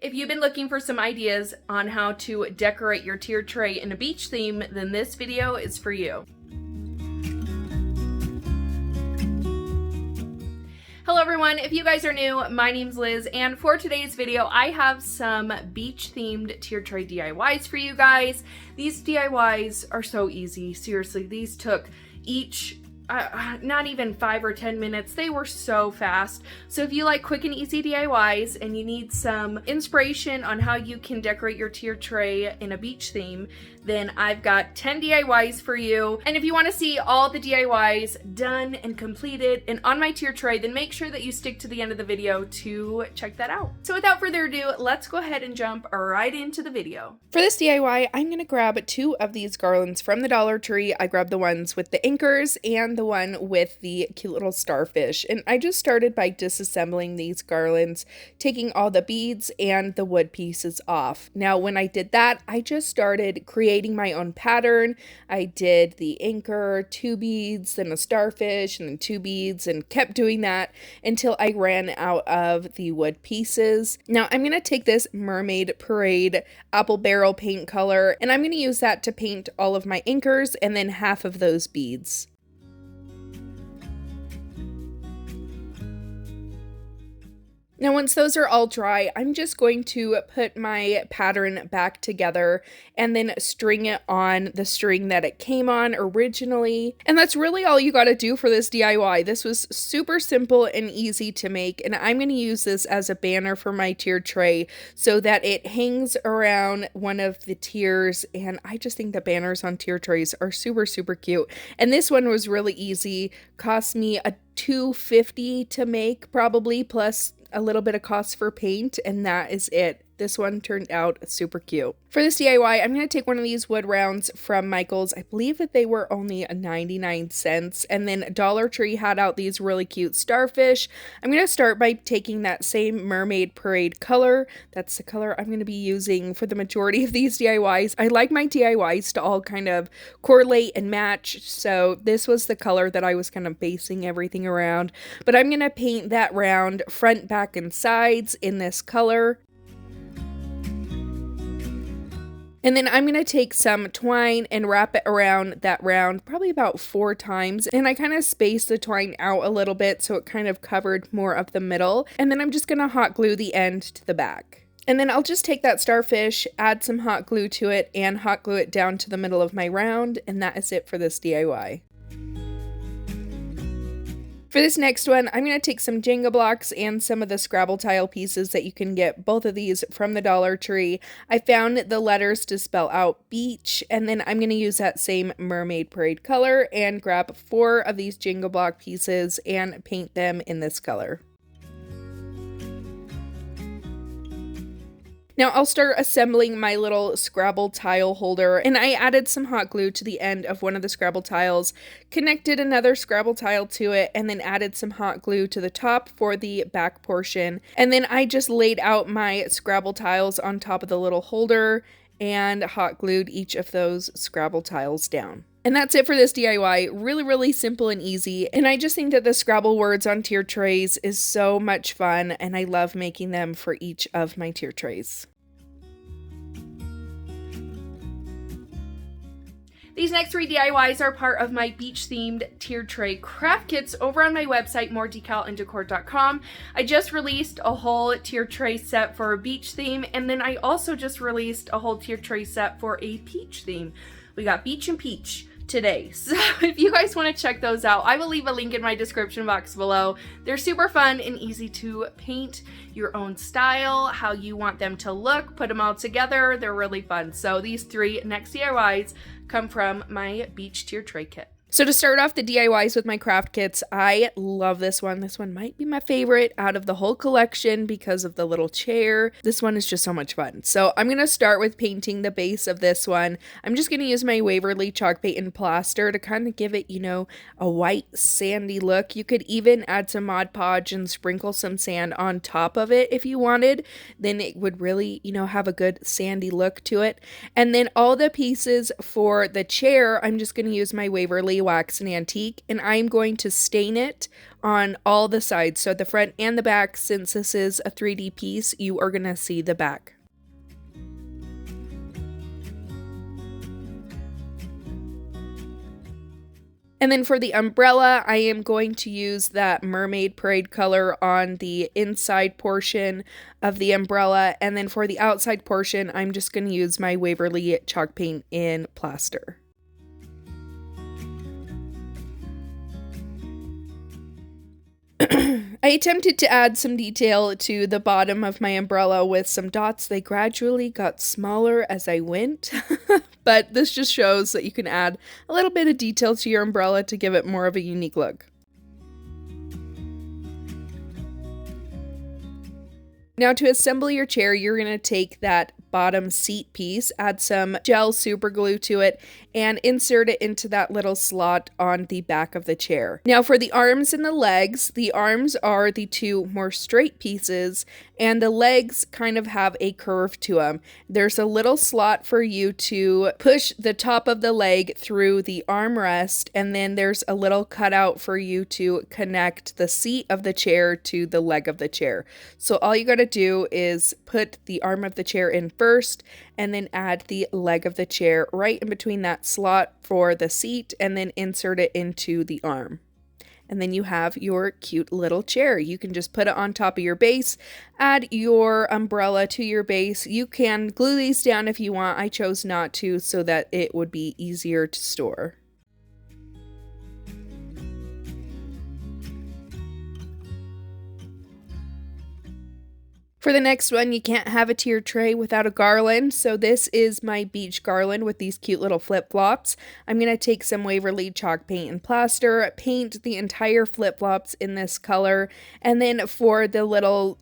If you've been looking for some ideas on how to decorate your tier tray in a beach theme, then this video is for you. Hello everyone, if you guys are new, my name's Liz, and for today's video, I have some beach themed tier tray DIYs for you guys. These DIYs are so easy, seriously, these took each not even 5 or 10 minutes. They were so fast. So if you like quick and easy DIYs and you need some inspiration on how you can decorate your tier tray in a beach theme, then I've got 10 DIYs for you. And if you want to see all the DIYs done and completed and on my tier tray, then make sure that you stick to the end of the video to check that out. So without further ado, let's go ahead and jump right into the video. For this DIY, I'm going to grab 2 of these garlands from the Dollar Tree. I grabbed the ones with the anchors and the one with the cute little starfish. And I just started by disassembling these garlands, taking all the beads and the wood pieces off. Now, when I did that, I just started creating my own pattern. I did the anchor, 2 beads, then a starfish, and then 2 beads, and kept doing that until I ran out of the wood pieces. Now, I'm going to take this Mermaid Parade apple barrel paint color, and I'm going to use that to paint all of my anchors and then half of those beads. Now, once those are all dry, I'm just going to put my pattern back together and then string it on the string that it came on originally. And that's really all you got to do for this DIY. This was super simple and easy to make, and I'm going to use this as a banner for my tier tray so that it hangs around one of the tiers. And I just think the banners on tier trays are super, super cute. And this one was really easy. Cost me a $2.50 to make, probably, plus a little bit of cost for paint, and that is it. This one turned out super cute. For this DIY, I'm going to take one of these wood rounds from Michael's. I believe that they were only 99 cents. And then Dollar Tree had out these really cute starfish. I'm going to start by taking that same Mermaid Parade color. That's the color I'm going to be using for the majority of these DIYs. I like my DIYs to all kind of correlate and match. So this was the color that I was kind of basing everything around. But I'm going to paint that round front, back, and sides in this color. And then I'm going to take some twine and wrap it around that round probably about 4 times. And I kind of spaced the twine out a little bit so it kind of covered more of the middle. And then I'm just going to hot glue the end to the back. And then I'll just take that starfish, add some hot glue to it, and hot glue it down to the middle of my round. And that is it for this DIY. For this next one, I'm going to take some Jenga blocks and some of the Scrabble tile pieces that you can get, both of these from the Dollar Tree. I found the letters to spell out beach, and then I'm going to use that same Mermaid Parade color and grab 4 of these Jenga block pieces and paint them in this color. Now I'll start assembling my little Scrabble tile holder, and I added some hot glue to the end of one of the Scrabble tiles, connected another Scrabble tile to it, and then added some hot glue to the top for the back portion. And then I just laid out my Scrabble tiles on top of the little holder and hot glued each of those Scrabble tiles down. And that's it for this DIY. Really, really simple and easy. And I just think that the Scrabble words on tier trays is so much fun, and I love making them for each of my tier trays. These next 3 DIYs are part of my beach-themed tier tray craft kits over on my website, moorevinyldecals.com. I just released a whole tier tray set for a beach theme, and then I also just released a whole tier tray set for a peach theme. We got beach and peach today. So if you guys want to check those out, I will leave a link in my description box below. They're super fun and easy to paint your own style, how you want them to look, put them all together. They're really fun. So these 3 next DIYs come from my beach tier tray kit. So to start off the DIYs with my craft kits, I love this one. This one might be my favorite out of the whole collection because of the little chair. This one is just so much fun. So I'm going to start with painting the base of this one. I'm just going to use my Waverly chalk paint and plaster to kind of give it, you know, a white sandy look. You could even add some Mod Podge and sprinkle some sand on top of it if you wanted. Then it would really, you know, have a good sandy look to it. And then all the pieces for the chair, I'm just going to use my Waverly Waverly Wax and Antique, and I'm going to stain it on all the sides, so the front and the back. Since this is a 3D piece, you are going to see the back. And then for the umbrella, I am going to use that Mermaid Parade color on the inside portion of the umbrella. And then for the outside portion, I'm just going to use my Waverly chalk paint in plaster. I attempted to add some detail to the bottom of my umbrella with some dots. They gradually got smaller as I went, but this just shows that you can add a little bit of detail to your umbrella to give it more of a unique look. Now to assemble your chair, you're going to take that bottom seat piece, add some gel super glue to it, and insert it into that little slot on the back of the chair. Now for the arms and the legs, the arms are the two more straight pieces, and the legs kind of have a curve to them. There's a little slot for you to push the top of the leg through the armrest, and then there's a little cutout for you to connect the seat of the chair to the leg of the chair. So all you gotta do is put the arm of the chair in first, and then add the leg of the chair right in between that slot for the seat, and then insert it into the arm. And then you have your cute little chair. You can just put it on top of your base, add your umbrella to your base. You can glue these down if you want. I chose not to so that it would be easier to store. For the next one, you can't have a tier tray without a garland, so this is my beach garland with these cute little flip-flops. I'm going to take some Waverly chalk paint and plaster, paint the entire flip-flops in this color, and then for the little,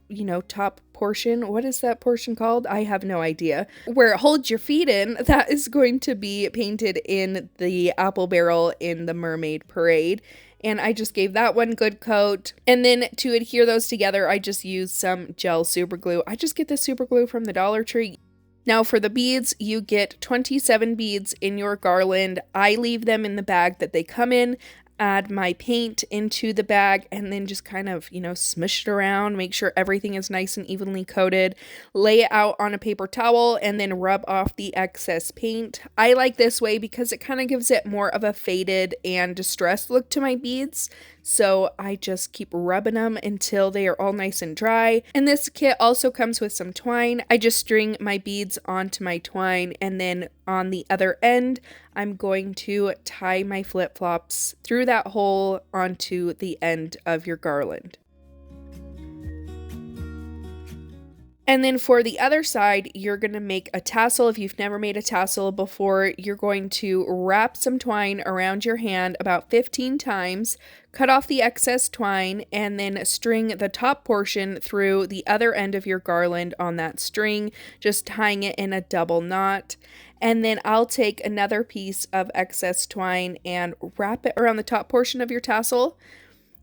top portion, what is that portion called? I have no idea. Where it holds your feet in, that is going to be painted in the apple barrel in the Mermaid Parade. And I just gave that one good coat. And then to adhere those together, I just used some gel super glue. I just get this super glue from the Dollar Tree. Now for the beads, you get 27 beads in your garland. I leave them in the bag that they come in. Add my paint into the bag and then just kind of, smush it around, make sure everything is nice and evenly coated. Lay it out on a paper towel and then rub off the excess paint. I like this way because it kind of gives it more of a faded and distressed look to my beads. So I just keep rubbing them until they are all nice and dry. And this kit also comes with some twine. I just string my beads onto my twine, and then on the other end, I'm going to tie my flip-flops through that hole onto the end of your garland. And then for the other side, you're going to make a tassel. If you've never made a tassel before, you're going to wrap some twine around your hand about 15 times, cut off the excess twine, and then string the top portion through the other end of your garland on that string, just tying it in a double knot. And then I'll take another piece of excess twine and wrap it around the top portion of your tassel.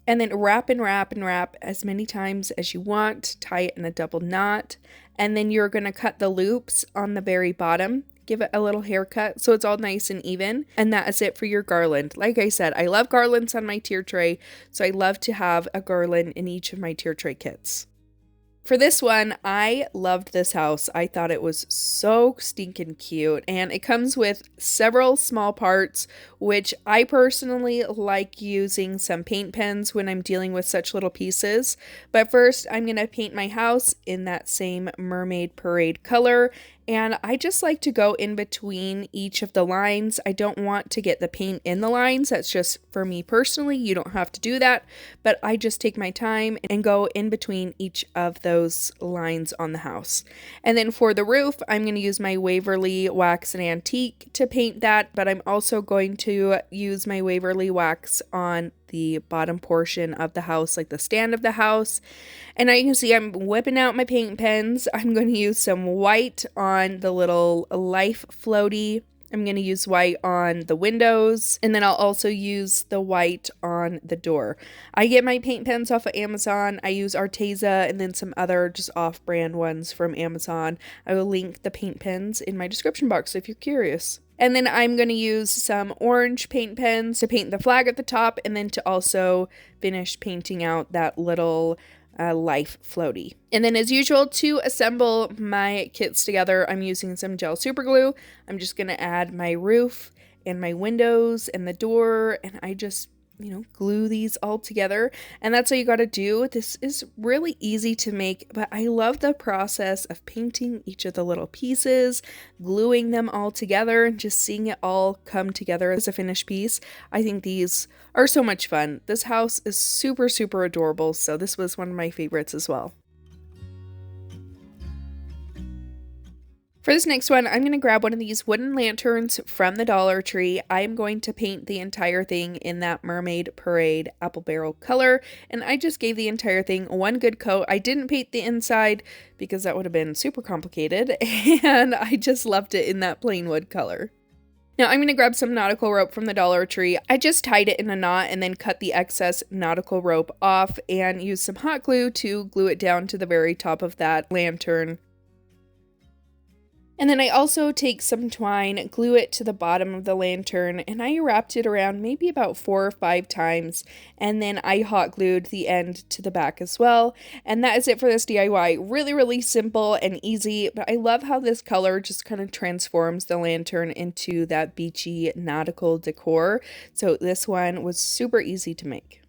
And then wrap and wrap and wrap as many times as you want. Tie it in a double knot. And then you're going to cut the loops on the very bottom. Give it a little haircut so it's all nice and even. And that is it for your garland. Like I said, I love garlands on my tier tray. So I love to have a garland in each of my tier tray kits. For this one, I loved this house. I thought it was so stinking cute, and it comes with several small parts, which I personally like using some paint pens when I'm dealing with such little pieces. But first, I'm going to paint my house in that same Mermaid Parade color, and I just like to go in between each of the lines. I don't want to get the paint in the lines. That's just for me personally. You don't have to do that, but I just take my time and go in between each of those lines on the house. And then for the roof, I'm going to use my Waverly Wax and Antique to paint that, but I'm also going to use my Waverly Wax on the bottom portion of the house, like the stand of the house. And now you can see I'm whipping out my paint pens. I'm going to use some white on the little life floaty. I'm going to use white on the windows, and then I'll also use the white on the door. I get my paint pens off of Amazon. I use Arteza and then some other just off-brand ones from Amazon. I will link the paint pens in my description box if you're curious. And then I'm going to use some orange paint pens to paint the flag at the top, and then to also finish painting out that little life floaty. And then as usual, to assemble my kits together, I'm using some gel super glue. I'm just going to add my roof and my windows and the door, and I just glue these all together. And that's all you got to do. This is really easy to make, but I love the process of painting each of the little pieces, gluing them all together, and just seeing it all come together as a finished piece. I think these are so much fun. This house is super, super adorable, so this was one of my favorites as well. For this next one, I'm going to grab one of these wooden lanterns from the Dollar Tree. I'm going to paint the entire thing in that Mermaid Parade apple barrel color, and I just gave the entire thing one good coat. I didn't paint the inside because that would have been super complicated, and I just left it in that plain wood color. Now I'm going to grab some nautical rope from the Dollar Tree. I just tied it in a knot and then cut the excess nautical rope off and used some hot glue to glue it down to the very top of that lantern. And then I also take some twine, glue it to the bottom of the lantern, and I wrapped it around maybe about 4 or 5 times, and then I hot glued the end to the back as well. And that is it for this DIY. Really, really simple and easy, but I love how this color just kind of transforms the lantern into that beachy nautical decor. So this one was super easy to make.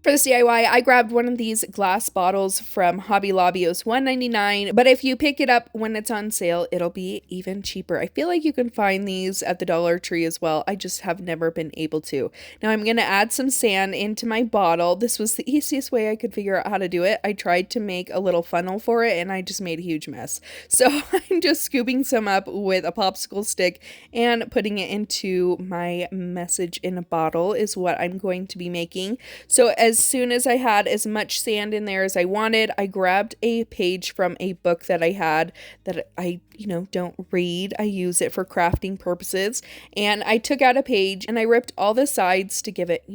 For this DIY, I grabbed one of these glass bottles from Hobby Lobby. It was $1.99, but if you pick it up when it's on sale, it'll be even cheaper. I feel like you can find these at the Dollar Tree as well. I just have never been able to. Now I'm going to add some sand into my bottle. This was the easiest way I could figure out how to do it. I tried to make a little funnel for it, and I just made a huge mess. So I'm just scooping some up with a popsicle stick and putting it into my message in a bottle is what I'm going to be making. So as soon as I had as much sand in there as I wanted, I grabbed a page from a book that I had that I, don't read. I use it for crafting purposes. And I took out a page and I ripped all the sides to give it,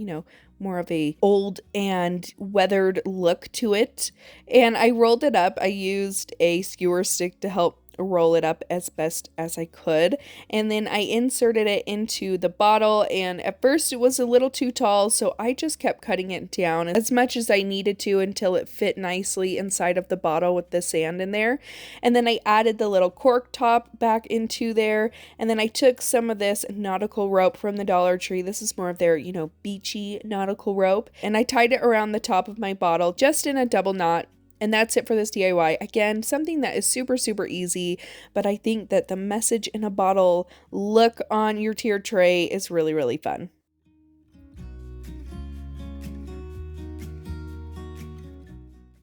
more of a old and weathered look to it. And I rolled it up. I used a skewer stick to help roll it up as best as I could, and then I inserted it into the bottle, and at first it was a little too tall, so I just kept cutting it down as much as I needed to until it fit nicely inside of the bottle with the sand in there. And then I added the little cork top back into there, and then I took some of this nautical rope from the Dollar Tree. This is more of their, beachy nautical rope, and I tied it around the top of my bottle just in a double knot. And that's it for this DIY. Again, something that is super, super easy, but I think that the message in a bottle look on your tier tray is really, really fun.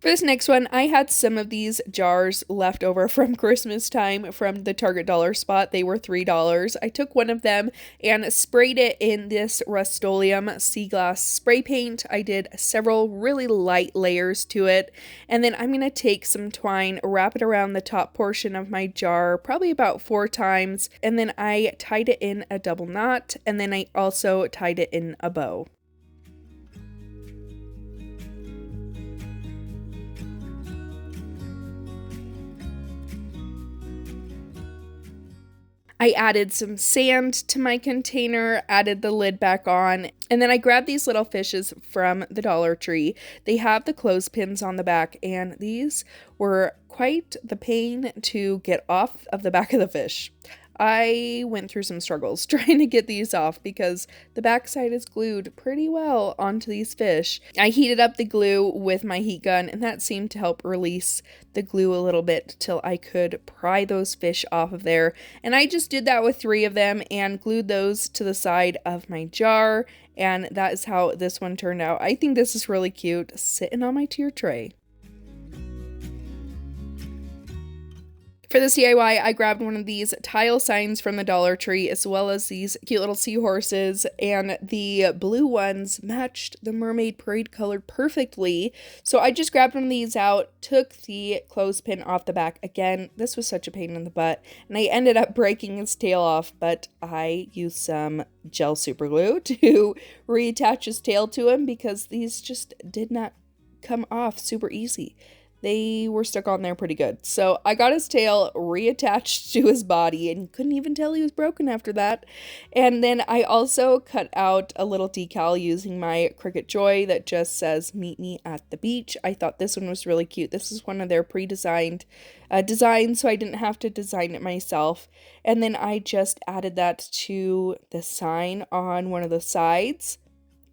For this next one, I had some of these jars left over from Christmas time from the Target dollar spot. They were $3. I took one of them and sprayed it in this Rust-Oleum sea glass spray paint. I did several really light layers to it. And then I'm going to take some twine, wrap it around the top portion of my jar, probably about 4 times. And then I tied it in a double knot. And then I also tied it in a bow. I added some sand to my container, added the lid back on, and then I grabbed these little fishes from the Dollar Tree. They have the clothespins on the back, and these were quite the pain to get off of the back of the fish. I went through some struggles trying to get these off because the backside is glued pretty well onto these fish. I heated up the glue with my heat gun, and that seemed to help release the glue a little bit till I could pry those fish off of there. And I just did that with 3 of them and glued those to the side of my jar, and that is how this one turned out. I think this is really cute, sitting on my tier tray. For this DIY, I grabbed one of these tile signs from the Dollar Tree, as well as these cute little seahorses, and the blue ones matched the Mermaid Parade color perfectly. So I just grabbed one of these out, took the clothespin off the back. Again, this was such a pain in the butt, and I ended up breaking its tail off, but I used some gel super glue to reattach his tail to him because these just did not come off super easy. they were stuck on there pretty good. So I got his tail reattached to his body and couldn't even tell he was broken after that. And then I also cut out a little decal using my CRICUT Joy that just says "Meet me at the beach." I thought this one was really cute. This is one of their pre-designed designs, so I didn't have to design it myself. And then I just added that to the sign on one of the sides.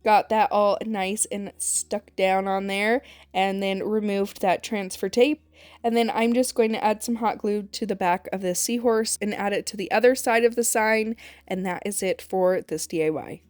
Got that all nice and stuck down on there, and then removed that transfer tape. And then I'm just going to add some hot glue to the back of the seahorse and add it to the other side of the sign, and that is it for this DIY.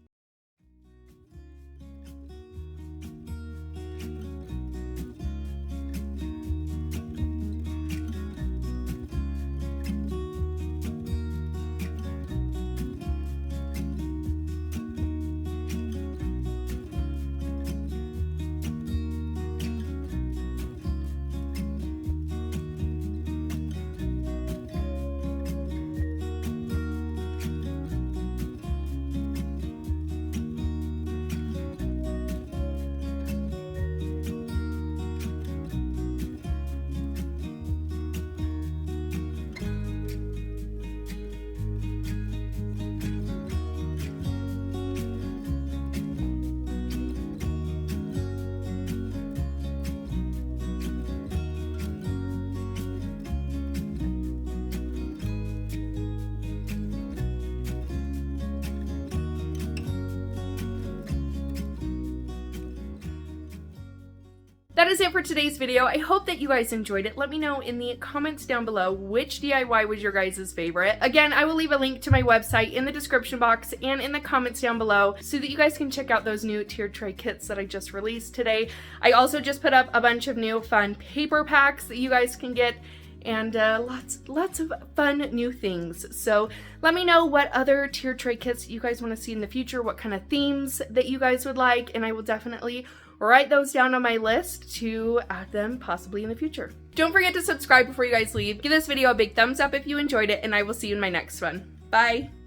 That is it for today's video. I hope that you guys enjoyed it. Let me know in the comments down below which DIY was your guys' favorite. Again, I will leave a link to my website in the description box and in the comments down below so that you guys can check out those new tiered tray kits that I just released today. I also just put up a bunch of new fun paper packs that you guys can get, and lots of fun new things. So let me know what other tiered tray kits you guys want to see in the future, what kind of themes that you guys would like, and I will definitely write those down on my list to add them possibly in the future. Don't forget to subscribe before you guys leave. Give this video a big thumbs up if you enjoyed it, and I will see you in my next one. Bye!